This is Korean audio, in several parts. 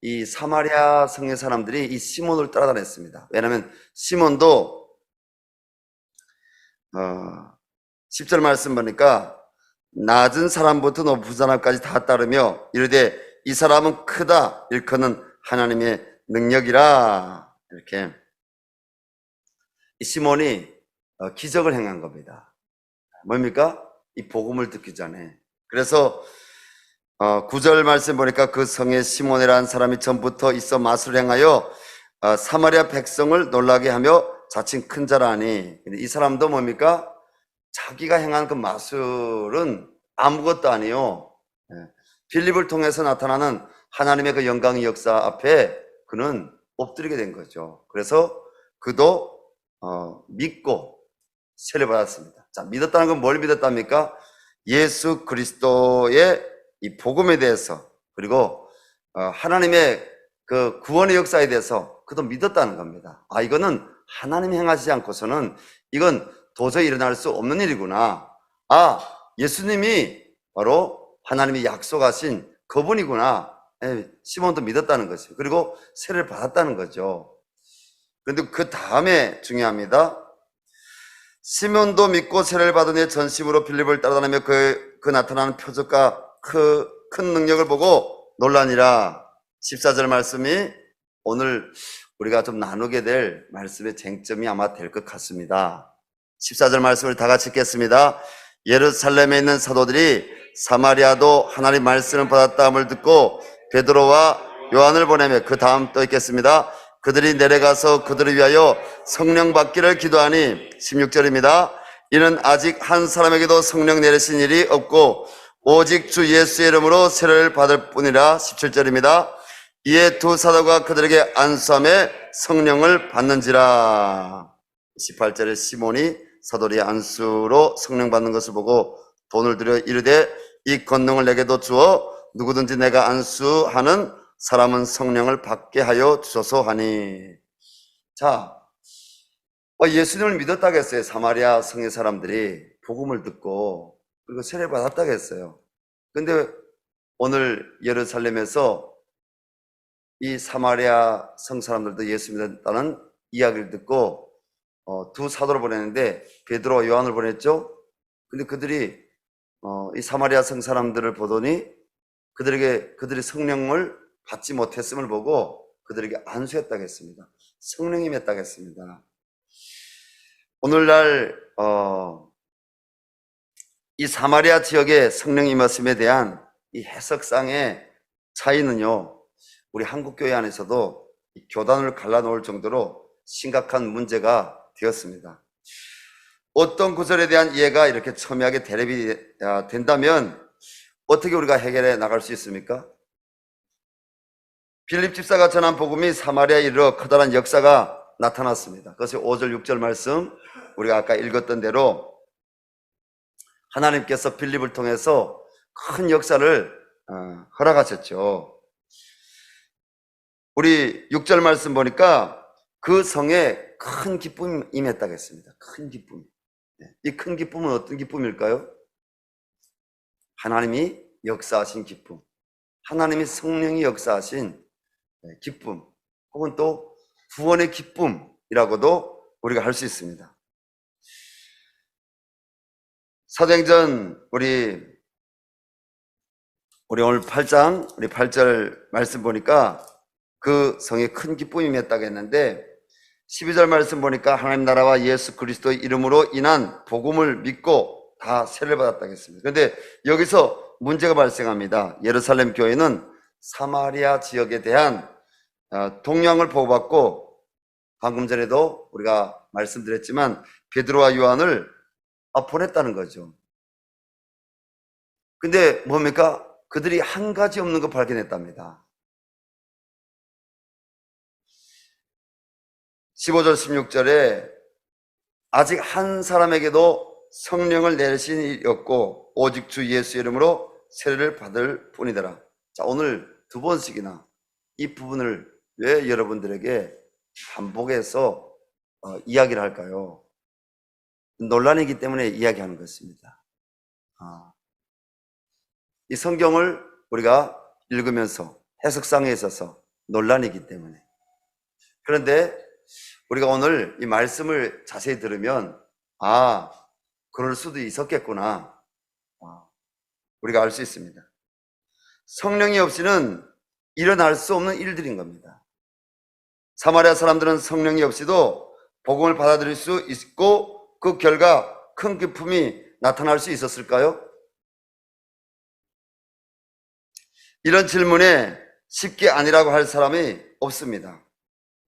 이 사마리아 성의 사람들이 이 시몬을 따라다녔습니다. 왜냐하면 시몬도 10절 말씀 보니까 낮은 사람부터 높은 사람까지 다 따르며 이르되 이 사람은 크다 일컫는 하나님의 능력이라. 이렇게 이 시몬이 기적을 행한 겁니다. 뭡니까? 이 복음을 듣기 전에. 그래서 9절 말씀 보니까 그 성에 시몬이라는 사람이 전부터 있어 마술을 행하여 사마리아 백성을 놀라게 하며 자칭 큰 자라니. 이 사람도 뭡니까? 자기가 행한 그 마술은 아무것도 아니요. 빌립을 통해서 나타나는 하나님의 그 영광의 역사 앞에 그는 엎드리게 된 거죠. 그래서 그도 믿고 세례 받았습니다. 자, 믿었다는 건 뭘 믿었답니까? 예수 그리스도의 이 복음에 대해서, 그리고 하나님의 그 구원의 역사에 대해서 그도 믿었다는 겁니다. 이거는 하나님이 행하지 않고서는 이건 도저히 일어날 수 없는 일이구나. 예수님이 바로 하나님이 약속하신 그분이구나. 시몬도 믿었다는 거죠. 그리고 세례를 받았다는 거죠. 그런데 그 다음에 중요합니다. 시몬도 믿고 세례를 받은 후에 전심으로 빌립을 따라다니며 그 나타나는 표적과 큰 능력을 보고 놀라니라. 14절 말씀이 오늘 우리가 좀 나누게 될 말씀의 쟁점이 아마 될 것 같습니다. 14절 말씀을 다 같이 읽겠습니다. 예루살렘에 있는 사도들이 사마리아도 하나님 말씀을 받았다함을 듣고 베드로와 요한을 보내며 그 다음 또 읽겠습니다. 그들이 내려가서 그들을 위하여 성령 받기를 기도하니. 16절입니다. 이는 아직 한 사람에게도 성령 내리신 일이 없고 오직 주 예수의 이름으로 세례를 받을 뿐이라. 17절입니다. 이에 두 사도가 그들에게 안수함에 성령을 받는지라. 18절에 시몬이 사도들이 안수로 성령 받는 것을 보고 돈을 들여 이르되 이 권능을 내게도 주어 누구든지 내가 안수하는 사람은 성령을 받게 하여 주소서 하니. 자, 예수님을 믿었다고 했어요. 사마리아 성의 사람들이 복음을 듣고 그리고 세례 받았다고 했어요. 근데 오늘 예루살렘에서 이 사마리아 성 사람들도 예수 믿었다는 이야기를 듣고 두 사도를 보냈는데 베드로와 요한을 보냈죠. 근데 그들이 이 사마리아 성 사람들을 보더니 그들이 성령을 받지 못했음을 보고 그들에게 안수했다고 했습니다. 성령이 맺다고 했습니다. 오늘날 이 사마리아 지역의 성령 임하심에 대한 이 해석상의 차이는요, 우리 한국교회 안에서도 교단을 갈라놓을 정도로 심각한 문제가 되었습니다. 어떤 구절에 대한 이해가 이렇게 첨예하게 대립이 된다면 어떻게 우리가 해결해 나갈 수 있습니까? 빌립 집사가 전한 복음이 사마리아에 이르러 커다란 역사가 나타났습니다. 그것이 5절 6절 말씀, 우리가 아까 읽었던 대로 하나님께서 빌립을 통해서 큰 역사를 허락하셨죠. 우리 6절 말씀 보니까 그 성에 큰 기쁨이 임했다고 했습니다. 큰 기쁨. 이 큰 기쁨은 어떤 기쁨일까요? 하나님이 역사하신 기쁨, 하나님이 성령이 역사하신 기쁨, 혹은 또 구원의 기쁨이라고도 우리가 할 수 있습니다. 사도행전 우리 오늘 8장 우리 8절 말씀 보니까 그 성에 큰 기쁨이 임했다고 했는데 12절 말씀 보니까 하나님 나라와 예수 그리스도의 이름으로 인한 복음을 믿고 다 세례를 받았다고 했습니다. 그런데 여기서 문제가 발생합니다. 예루살렘 교회는 사마리아 지역에 대한 동향을 보고받고 방금 전에도 우리가 말씀드렸지만 베드로와 요한을 보냈다는 거죠. 근데 뭡니까? 그들이 한 가지 없는 거 발견했답니다. 15절 16절에 아직 한 사람에게도 성령을 내리신 일이 없고 오직 주 예수 이름으로 세례를 받을 뿐이더라. 자, 오늘 두 번씩이나 이 부분을 왜 여러분들에게 반복해서 이야기를 할까요? 논란이기 때문에 이야기하는 것입니다. 이 성경을 우리가 읽으면서 해석상에 있어서 논란이기 때문에. 그런데 우리가 오늘 이 말씀을 자세히 들으면 그럴 수도 있었겠구나, 우리가 알 수 있습니다. 성령이 없이는 일어날 수 없는 일들인 겁니다. 사마리아 사람들은 성령이 없이도 복음을 받아들일 수 있고 그 결과 큰 기쁨이 나타날 수 있었을까요? 이런 질문에 쉽게 아니라고 할 사람이 없습니다.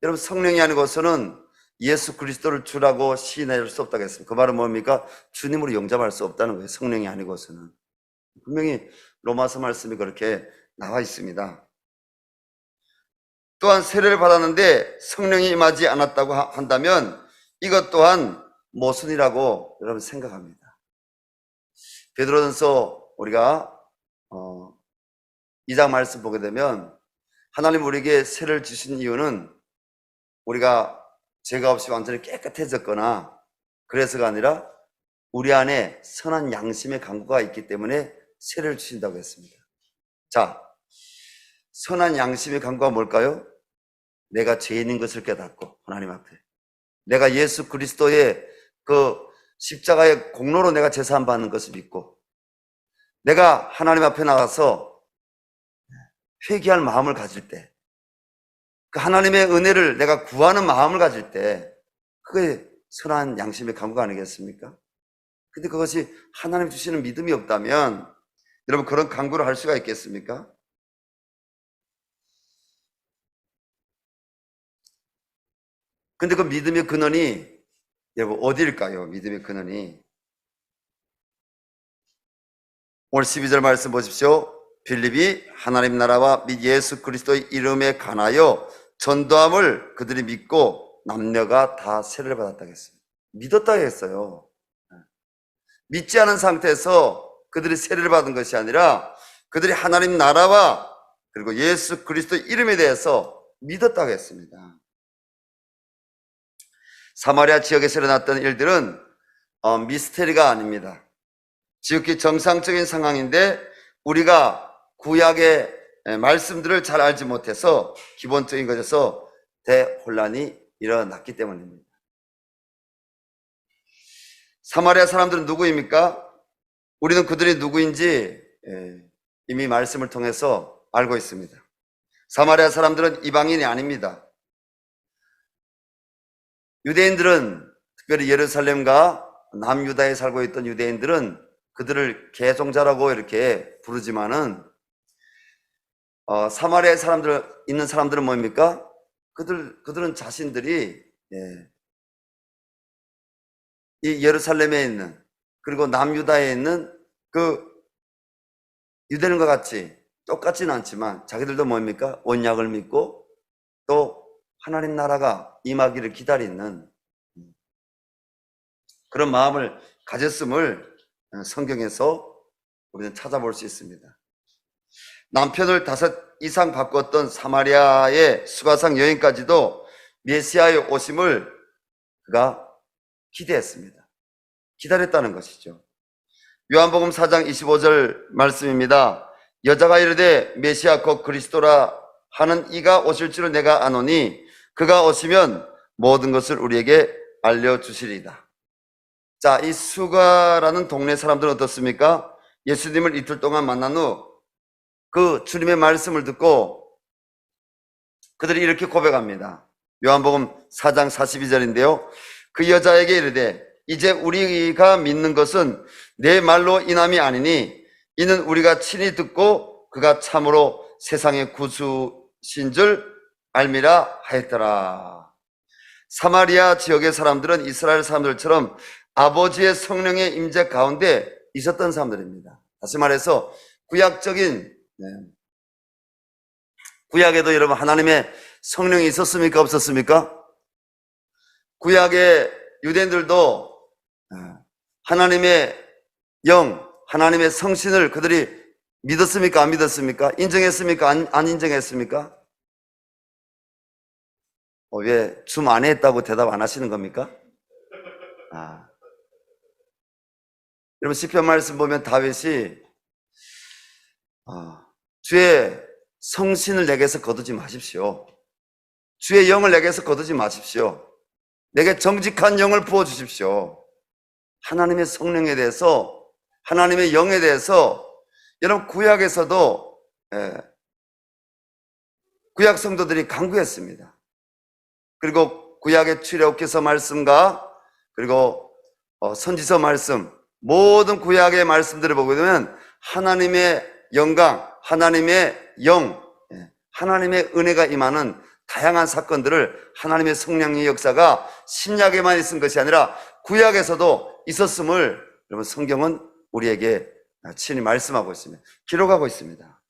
여러분, 성령이 아니고서는 예수 그리스도를 주라고 시인할 수 없다고 했습니다. 그 말은 뭡니까? 주님으로 영접할 수 없다는 거예요. 성령이 아니고서는. 분명히 로마서 말씀이 그렇게 나와 있습니다. 또한 세례를 받았는데 성령이 임하지 않았다고 한다면 이것 또한 모순이라고 여러분 생각합니다. 베드로전서 우리가 2장 말씀 보게 되면 하나님 우리에게 세례를 주신 이유는 우리가 죄가 없이 완전히 깨끗해졌거나 그래서가 아니라 우리 안에 선한 양심의 강구가 있기 때문에 세례를 주신다고 했습니다. 자, 선한 양심의 강구가 뭘까요? 내가 죄인인 것을 깨닫고 하나님 앞에 내가 예수 그리스도의 그 십자가의 공로로 내가 제사함 받는 것을 믿고 내가 하나님 앞에 나가서 회개할 마음을 가질 때, 그 하나님의 은혜를 내가 구하는 마음을 가질 때 그게 선한 양심의 강구가 아니겠습니까? 근데 그것이 하나님 주시는 믿음이 없다면 여러분 그런 강구를 할 수가 있겠습니까? 근데 그 믿음의 근원이 여러분 어디일까요? 믿음의 근원이 오늘 12절 말씀 보십시오. 빌립이 하나님 나라와 및 예수 그리스도의 이름에 관하여 전도함을 그들이 믿고 남녀가 다 세례를 받았다고 했습니다. 믿었다고 했어요. 믿지 않은 상태에서 그들이 세례를 받은 것이 아니라 그들이 하나님 나라와 그리고 예수 그리스도의 이름에 대해서 믿었다고 했습니다. 사마리아 지역에서 일어났던 일들은 미스테리가 아닙니다. 지극히 정상적인 상황인데 우리가 구약의 말씀들을 잘 알지 못해서 기본적인 것에서 대혼란이 일어났기 때문입니다. 사마리아 사람들은 누구입니까? 우리는 그들이 누구인지 이미 말씀을 통해서 알고 있습니다. 사마리아 사람들은 이방인이 아닙니다. 유대인들은 특별히 예루살렘과 남유다에 살고 있던 유대인들은 그들을 개종자라고 이렇게 부르지만은 사마리아에 있는 사람들은 뭡니까? 그들은 자신들이 이 예루살렘에 있는 그리고 남유다에 있는 그 유대인과 같이 똑같지는 않지만 자기들도 뭡니까? 언약을 믿고 또 하나님 나라가 임하기를 기다리는 그런 마음을 가졌음을 성경에서 우리는 찾아볼 수 있습니다. 남편을 5 이상 바꿨던 사마리아의 수가상 여인까지도 메시아의 오심을 그가 기대했습니다. 기다렸다는 것이죠. 요한복음 4장 25절 말씀입니다. 여자가 이르되 메시아 곧 그리스도라 하는 이가 오실 줄을 내가 아노니 그가 오시면 모든 것을 우리에게 알려주시리이다. 자, 이 수가라는 동네 사람들은 어떻습니까? 예수님을 이틀 동안 만난 후 그 주님의 말씀을 듣고 그들이 이렇게 고백합니다. 요한복음 4장 42절인데요. 그 여자에게 이르되 이제 우리가 믿는 것은 내 말로 인함이 아니니 이는 우리가 친히 듣고 그가 참으로 세상의 구주신 줄 알미라 하였더라. 사마리아 지역의 사람들은 이스라엘 사람들처럼 아버지의 성령의 임재 가운데 있었던 사람들입니다. 다시 말해서 구약에도 여러분 하나님의 성령이 있었습니까? 없었습니까? 구약의 유대인들도 하나님의 영, 하나님의 성신을 그들이 믿었습니까? 안 믿었습니까? 인정했습니까? 안 인정했습니까? 왜 줌 안 했다고 대답 안 하시는 겁니까? 여러분 시편 말씀 보면 다윗이 주의 성신을 내게서 거두지 마십시오. 주의 영을 내게서 거두지 마십시오. 내게 정직한 영을 부어주십시오. 하나님의 성령에 대해서, 하나님의 영에 대해서 여러분 구약에서도 구약 성도들이 간구했습니다. 그리고 구약의 출애굽기서 말씀과 그리고 선지서 말씀, 모든 구약의 말씀들을 보게 되면 하나님의 영광, 하나님의 영, 하나님의 은혜가 임하는 다양한 사건들을 하나님의 성령의 역사가 신약에만 있은 것이 아니라 구약에서도 있었음을 여러분 성경은 우리에게 친히 말씀하고 있습니다. 기록하고 있습니다.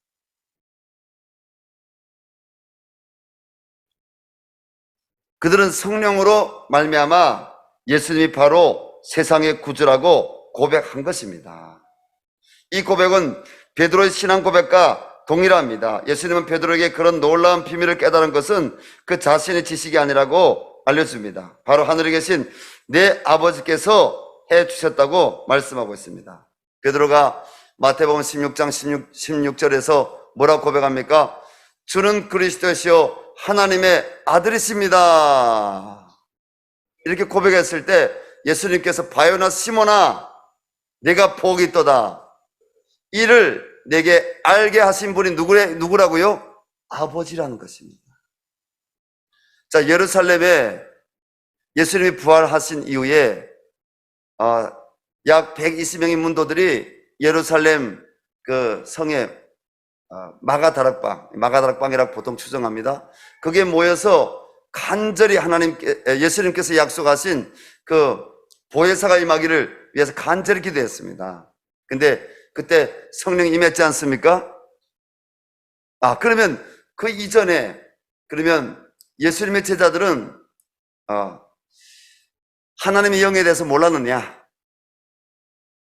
그들은 성령으로 말미암아 예수님이 바로 세상의 구주라고 고백한 것입니다. 이 고백은 베드로의 신앙 고백과 동일합니다. 예수님은 베드로에게 그런 놀라운 비밀을 깨달은 것은 그 자신의 지식이 아니라고 알려줍니다. 바로 하늘에 계신 내 아버지께서 해주셨다고 말씀하고 있습니다. 베드로가 마태복음 16장 16절에서 뭐라고 고백합니까? 주는 그리스도시요 하나님의 아들이십니다. 이렇게 고백했을 때 예수님께서 바요나 시몬아 내가 복이 있도다. 이를 내게 알게 하신 분이 누구라고요? 아버지라는 것입니다. 자, 예루살렘에 예수님이 부활하신 이후에 약 120명의 문도들이 예루살렘 그 성에 마가다락방이라고 보통 추정합니다. 그게 모여서 간절히 예수님께서 약속하신 그 보혜사가 임하기를 위해서 간절히 기도했습니다. 근데 그때 성령이 임했지 않습니까? 그러면 그 이전에 그러면 예수님의 제자들은 하나님의 영에 대해서 몰랐느냐?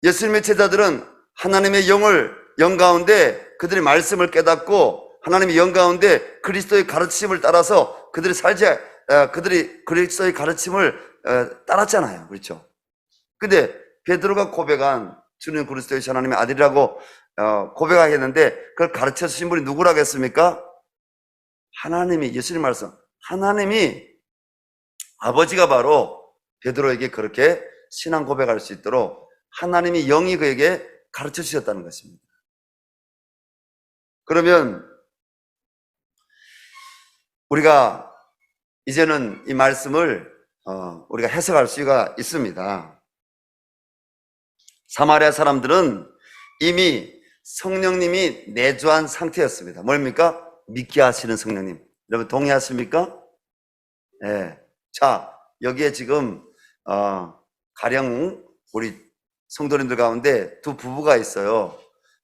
예수님의 제자들은 하나님의 영 가운데 그들이 말씀을 깨닫고 하나님의 영 가운데 그리스도의 가르침을 따라서 그들이 그리스도의 가르침을 따랐잖아요. 그렇죠? 근데 베드로가 고백한 주는 그리스도의 하나님의 아들이라고 고백하겠는데 그걸 가르쳐 주신 분이 누구라고 했습니까? 하나님이, 예수님 말씀, 하나님이 아버지가 바로 베드로에게 그렇게 신앙 고백할 수 있도록 하나님이 영이 그에게 가르쳐 주셨다는 것입니다. 그러면 우리가 이제는 이 말씀을 우리가 해석할 수가 있습니다. 사마리아 사람들은 이미 성령님이 내주한 상태였습니다. 뭡니까? 믿게 하시는 성령님. 여러분 동의하십니까? 네. 자, 여기에 지금 가령 우리 성도님들 가운데 두 부부가 있어요.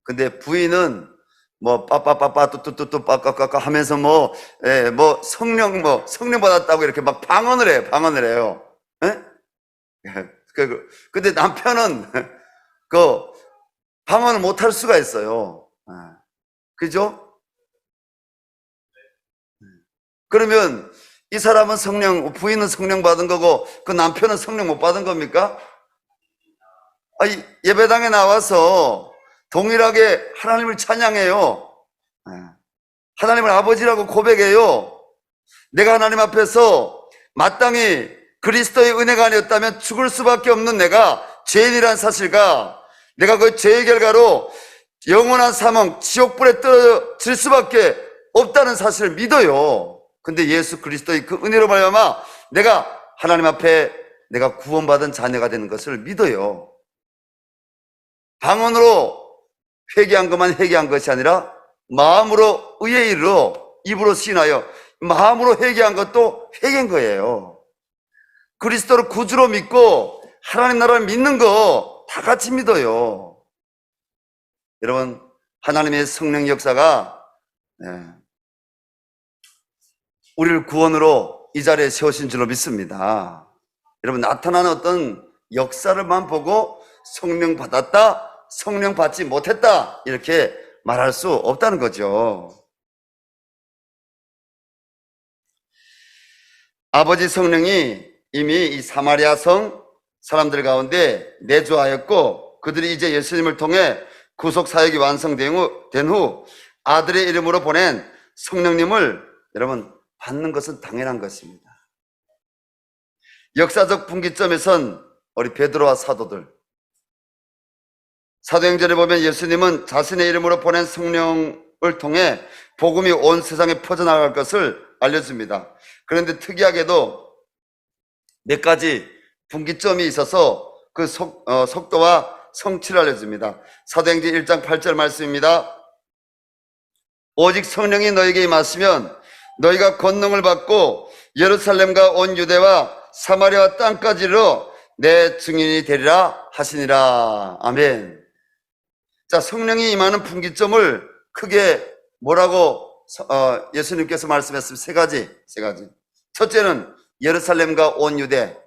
근데 부인은 뭐 빠빠빠빠 뚜뚜뚜뚜 빠까까까 하면서 성령 받았다고 이렇게 막 방언을 해요. 예? 근데 남편은 방언을 못 할 수가 있어요. 그죠? 그러면 이 사람은 부인은 성령 받은 거고 그 남편은 성령 못 받은 겁니까? 예배당에 나와서 동일하게 하나님을 찬양해요. 하나님을 아버지라고 고백해요. 내가 하나님 앞에서 마땅히 그리스도의 은혜가 아니었다면 죽을 수밖에 없는 내가 죄인이란 사실과 내가 그 죄의 결과로 영원한 사망, 지옥불에 떨어질 수밖에 없다는 사실을 믿어요. 근데 예수 그리스도의 그 은혜로 말미암아 내가 하나님 앞에 내가 구원받은 자녀가 되는 것을 믿어요. 방언으로 회개한 것만 회개한 것이 아니라 마음으로 의의 일로 입으로 신하여 마음으로 회개한 것도 회개한 거예요. 그리스도를 구주로 믿고 하나님 나라를 믿는 거 다 같이 믿어요. 여러분 하나님의 성령 역사가 우리를 구원으로 이 자리에 세우신 줄로 믿습니다. 여러분 나타나는 어떤 역사를만 보고 성령 받았다, 성령 받지 못했다 이렇게 말할 수 없다는 거죠. 아버지 성령이 이미 이 사마리아 성 사람들 가운데 내주하였고 그들이 이제 예수님을 통해 구속 사역이 완성된 후 아들의 이름으로 보낸 성령님을 여러분 받는 것은 당연한 것입니다. 역사적 분기점에선 우리 베드로와 사도들, 사도행전에 보면 예수님은 자신의 이름으로 보낸 성령을 통해 복음이 온 세상에 퍼져나갈 것을 알려줍니다. 그런데 특이하게도 몇 가지 분기점이 있어서 그 속도와 성취를 알려줍니다. 사도행전 1장 8절 말씀입니다. 오직 성령이 너에게 임하시면 너희가 권능을 받고 예루살렘과 온 유대와 사마리아와 땅까지로 내 증인이 되리라 하시니라. 아멘. 자, 성령이 임하는 분기점을 크게 뭐라고 예수님께서 말씀했습니다. 세 가지. 첫째는 예루살렘과 온 유대,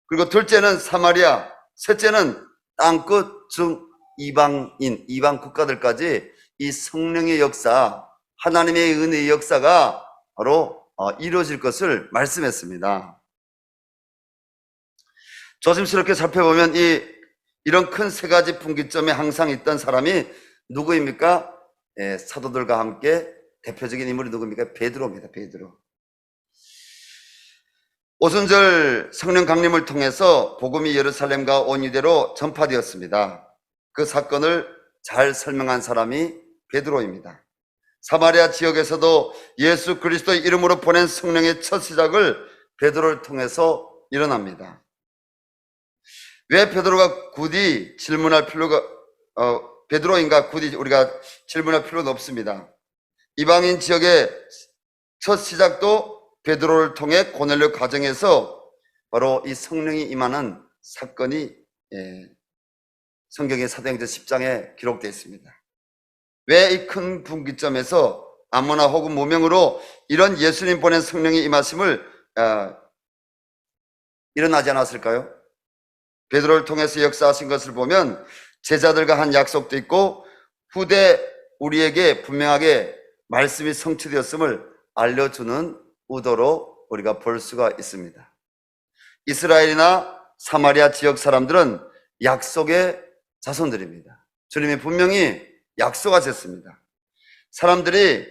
그리고 둘째는 사마리아, 셋째는 땅끝 중 이방 국가들까지 이 성령의 역사, 하나님의 은혜의 역사가 바로 이루어질 것을 말씀했습니다. 조심스럽게 살펴보면 이런 큰 세 가지 분기점에 항상 있던 사람이 누구입니까? 사도들과 함께 대표적인 인물이 누구입니까? 베드로입니다. 베드로. 오순절 성령 강림을 통해서 복음이 예루살렘과 온 유대로 전파되었습니다. 그 사건을 잘 설명한 사람이 베드로입니다. 사마리아 지역에서도 예수 그리스도의 이름으로 보낸 성령의 첫 시작을 베드로를 통해서 일어납니다. 왜 베드로가 굳이 질문할 필요가 베드로인가 굳이 우리가 질문할 필요는 없습니다. 이방인 지역의 첫 시작도 베드로를 통해 고넬료 가정에서 바로 이 성령이 임하는 사건이 성경의 사도행전 10장에 기록되어 있습니다. 왜 이 큰 분기점에서 아무나 혹은 무명으로 이런 예수님 보낸 성령의 임하심을 일어나지 않았을까요? 베드로를 통해서 역사하신 것을 보면 제자들과 한 약속도 있고 후대 우리에게 분명하게 말씀이 성취되었음을 알려주는 의도로 우리가 볼 수가 있습니다. 이스라엘이나 사마리아 지역 사람들은 약속의 자손들입니다. 주님이 분명히 약속하셨습니다. 사람들이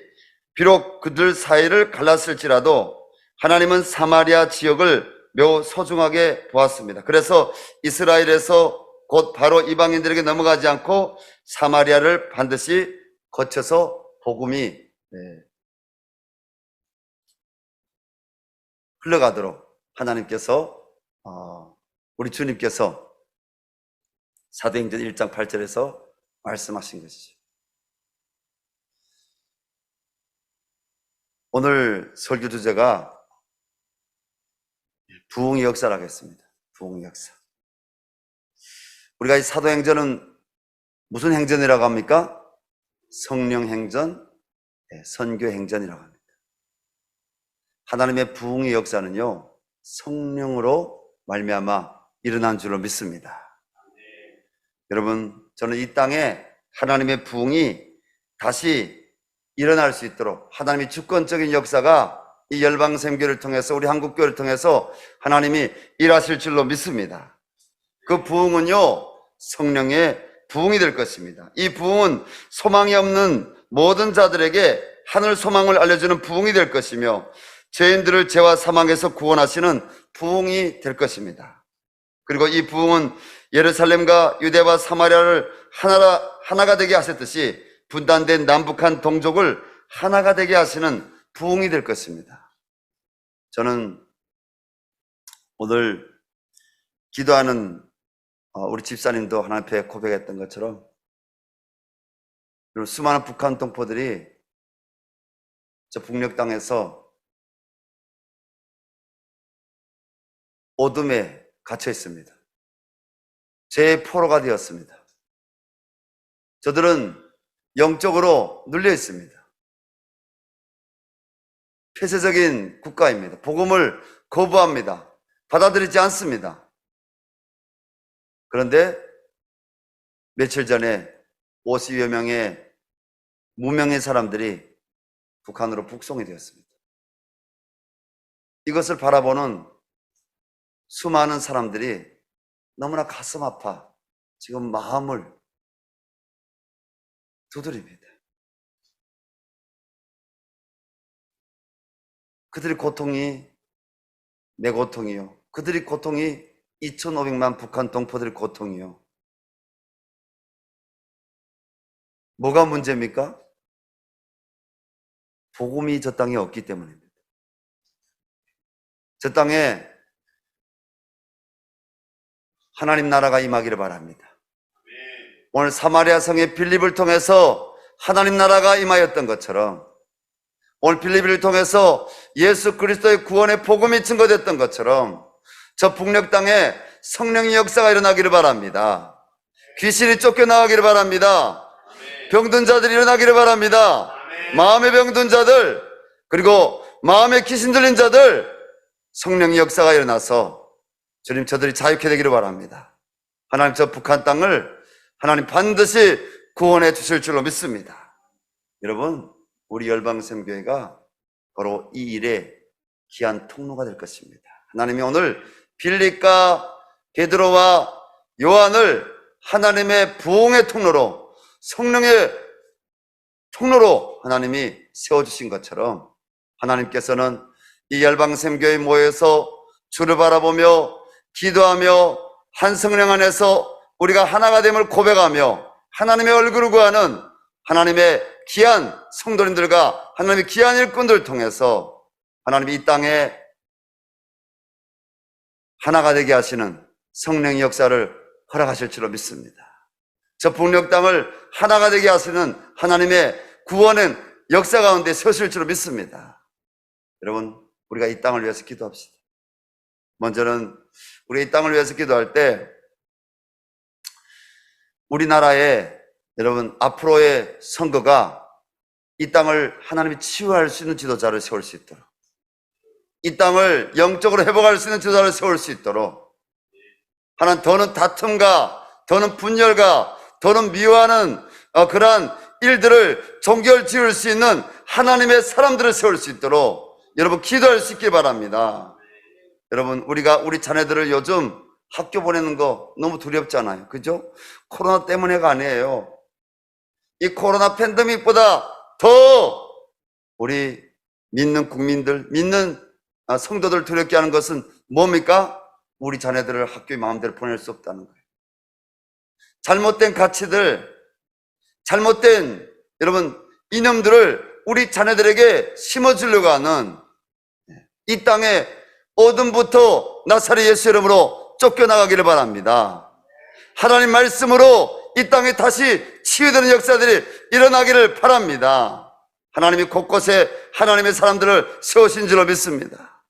비록 그들 사이를 갈랐을지라도 하나님은 사마리아 지역을 매우 소중하게 보았습니다. 그래서 이스라엘에서 곧 바로 이방인들에게 넘어가지 않고 사마리아를 반드시 거쳐서 복음이 흘러가도록 하나님께서 우리 주님께서 사도행전 1장 8절에서 말씀하신 것이죠. 오늘 설교 주제가 부흥의 역사를 하겠습니다. 부흥의 역사. 우리가 이 사도행전은 무슨 행전이라고 합니까? 성령행전, 선교행전이라고 합니다. 하나님의 부흥의 역사는요, 성령으로 말미암아 일어난 줄로 믿습니다. 여러분, 저는 이 땅에 하나님의 부흥이 다시 일어날 수 있도록 하나님의 주권적인 역사가 이 열방샘교를 통해서 우리 한국교회를 통해서 하나님이 일하실 줄로 믿습니다. 그 부흥은요, 성령의 부흥이 될 것입니다. 이 부흥은 소망이 없는 모든 자들에게 하늘 소망을 알려주는 부흥이 될 것이며 죄인들을 죄와 사망에서 구원하시는 부흥이 될 것입니다. 그리고 이 부흥은 예루살렘과 유대와 사마리아를 하나가 되게 하셨듯이 분단된 남북한 동족을 하나가 되게 하시는 부흥이 될 것입니다. 저는 오늘 기도하는 우리 집사님도 하나님 앞에 고백했던 것처럼 수많은 북한 동포들이 저 북녘 땅에서 어둠에 갇혀 있습니다. 죄의 포로가 되었습니다. 저들은 영적으로 눌려 있습니다. 폐쇄적인 국가입니다. 복음을 거부합니다. 받아들이지 않습니다. 그런데 며칠 전에 50여 명의 무명의 사람들이 북한으로 북송이 되었습니다. 이것을 바라보는 수많은 사람들이 너무나 가슴 아파 지금 마음을 두드립니다. 그들의 고통이 내 고통이요. 그들의 고통이 2,500만 북한 동포들의 고통이요. 뭐가 문제입니까? 복음이 저 땅에 없기 때문입니다. 저 땅에 하나님 나라가 임하기를 바랍니다. 오늘 사마리아 성의 빌립을 통해서 하나님 나라가 임하였던 것처럼, 오늘 빌립을 통해서 예수 그리스도의 구원의 복음이 증거됐던 것처럼 저 북녘 땅에 성령의 역사가 일어나기를 바랍니다. 귀신이 쫓겨나가기를 바랍니다. 병든 자들이 일어나기를 바랍니다. 마음의 병든 자들, 그리고 마음에 귀신 들린 자들, 성령의 역사가 일어나서 주님 저들이 자유케 되기를 바랍니다. 하나님 저 북한 땅을 하나님 반드시 구원해 주실 줄로 믿습니다. 여러분, 우리 열방샘교회가 바로 이 일의 귀한 통로가 될 것입니다. 하나님이 오늘 빌립과 베드로와 요한을 하나님의 부흥의 통로로, 성령의 통로로 하나님이 세워주신 것처럼 하나님께서는 이 열방샘교회에 모여서 주를 바라보며 기도하며 한 성령 안에서 우리가 하나가 됨을 고백하며 하나님의 얼굴을 구하는 하나님의 귀한 성도님들과 하나님의 귀한 일꾼들을 통해서 하나님이 이 땅에 하나가 되게 하시는 성령의 역사를 허락하실 줄로 믿습니다. 저 북녘 땅을 하나가 되게 하시는 하나님의 구원의 역사 가운데 서실 줄로 믿습니다. 여러분, 우리가 이 땅을 위해서 기도합시다. 먼저는 우리 이 땅을 위해서 기도할 때 우리나라에 여러분 앞으로의 선거가 이 땅을 하나님이 치유할 수 있는 지도자를 세울 수 있도록, 이 땅을 영적으로 회복할 수 있는 지도자를 세울 수 있도록, 하나님 더는 다툼과 더는 분열과 더는 미워하는 그러한 일들을 종결 지을 수 있는 하나님의 사람들을 세울 수 있도록 여러분 기도할 수 있길 바랍니다. 여러분, 우리가 우리 자녀들을 요즘 학교 보내는 거 너무 두렵잖아요. 그죠? 코로나 때문에가 아니에요. 이 코로나 팬데믹보다 더 우리 믿는 국민들, 믿는 성도들 두렵게 하는 것은 뭡니까? 우리 자녀들을 학교에 마음대로 보낼 수 없다는 거예요. 잘못된 가치들, 잘못된 여러분 이념들을 우리 자녀들에게 심어주려고 하는 이 땅의 어둠부터 나사렛 예수 이름으로 쫓겨나가기를 바랍니다. 하나님 말씀으로 이 땅에 다시 치유되는 역사들이 일어나기를 바랍니다. 하나님이 곳곳에 하나님의 사람들을 세우신 줄로 믿습니다.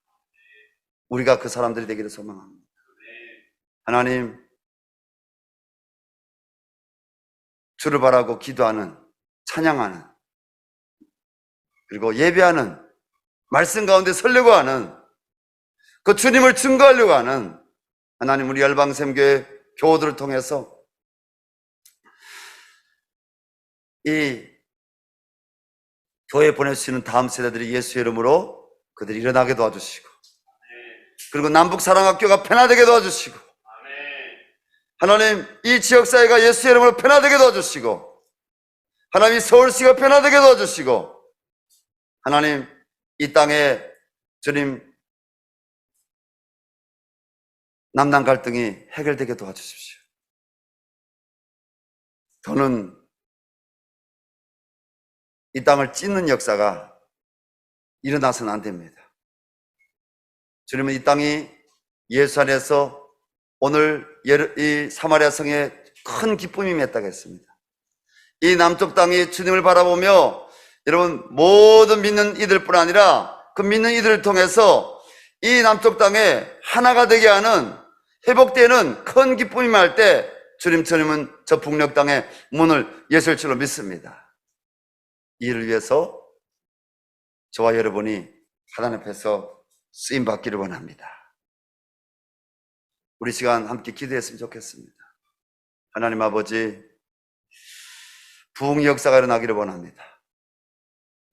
우리가 그 사람들이 되기를 소망합니다. 하나님, 주를 바라고 기도하는, 찬양하는, 그리고 예배하는, 말씀 가운데 서려고 하는, 그 주님을 증거하려고 하는 하나님 우리 열방샘교회 교우들을 통해서 이 교회에 보낼 수 있는 다음 세대들이 예수 이름으로 그들이 일어나게 도와주시고, 그리고 남북사랑학교가 변화되게 도와주시고, 하나님 이 지역사회가 예수 이름으로 변화되게 도와주시고, 하나님 서울시가 변화되게 도와주시고, 하나님 이 땅에 주님 남남 갈등이 해결되게 도와주십시오. 더는 이 땅을 찢는 역사가 일어나서는 안 됩니다. 주님은 이 땅이 예수 안에서 오늘 이 사마리아 성에 큰 기쁨이 맺다고 했습니다. 이 남쪽 땅이 주님을 바라보며 여러분 모든 믿는 이들뿐 아니라 그 믿는 이들을 통해서 이 남쪽 땅에 하나가 되게 하는 회복되는 큰 기쁨이 말 때 주님은 저 북녘 땅에 문을 여실 줄로 믿습니다. 이 일을 위해서 저와 여러분이 하나님 앞에서 쓰임 받기를 원합니다. 우리 시간 함께 기도했으면 좋겠습니다. 하나님 아버지, 부흥의 역사가 일어나기를 원합니다.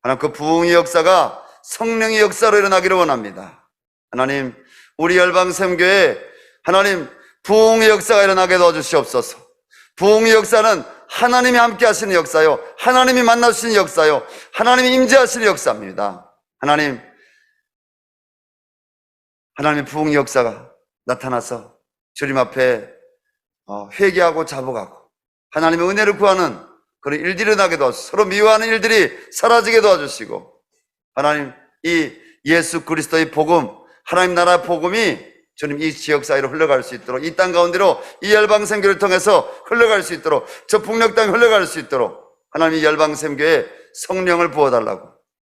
하나님 그 부흥의 역사가 성령의 역사로 일어나기를 원합니다. 하나님 우리 열방샘교회 하나님 부흥의 역사가 일어나게 도와주시옵소서. 부흥의 역사는 하나님이 함께 하시는 역사요, 하나님이 만나주시는 역사요, 하나님이 임재하시는 역사입니다. 하나님 하나님의 부흥의 역사가 나타나서 주님 앞에 회개하고 자복하고 하나님의 은혜를 구하는 그런 일들이 일어나게 도와주시고 서로 미워하는 일들이 사라지게 도와주시고 하나님 이 예수 그리스도의 복음 하나님 나라 복음이 주님 이 지역 사이로 흘러갈 수 있도록 이 땅 가운데로 이 열방선교를 통해서 흘러갈 수 있도록 저 북녘 땅에 흘러갈 수 있도록 하나님 이 열방선교에 성령을 부어달라고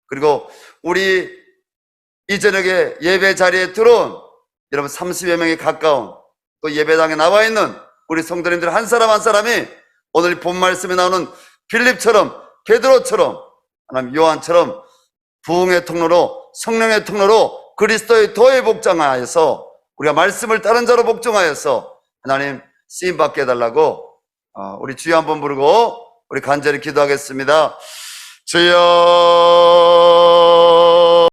그리고 우리 이 저녁에 예배 자리에 들어온 여러분 30여 명에 가까운 또 예배당에 나와 있는 우리 성도님들 한 사람 한 사람이 오늘 본 말씀에 나오는 빌립처럼 베드로처럼 하나님 요한처럼 부흥의 통로로 성령의 통로로 그리스도의 도에 복종하여서 우리가 말씀을 따른 자로 복종하여서 하나님 쓰임받게 해달라고 우리 주여 한번 부르고 우리 간절히 기도하겠습니다. 주여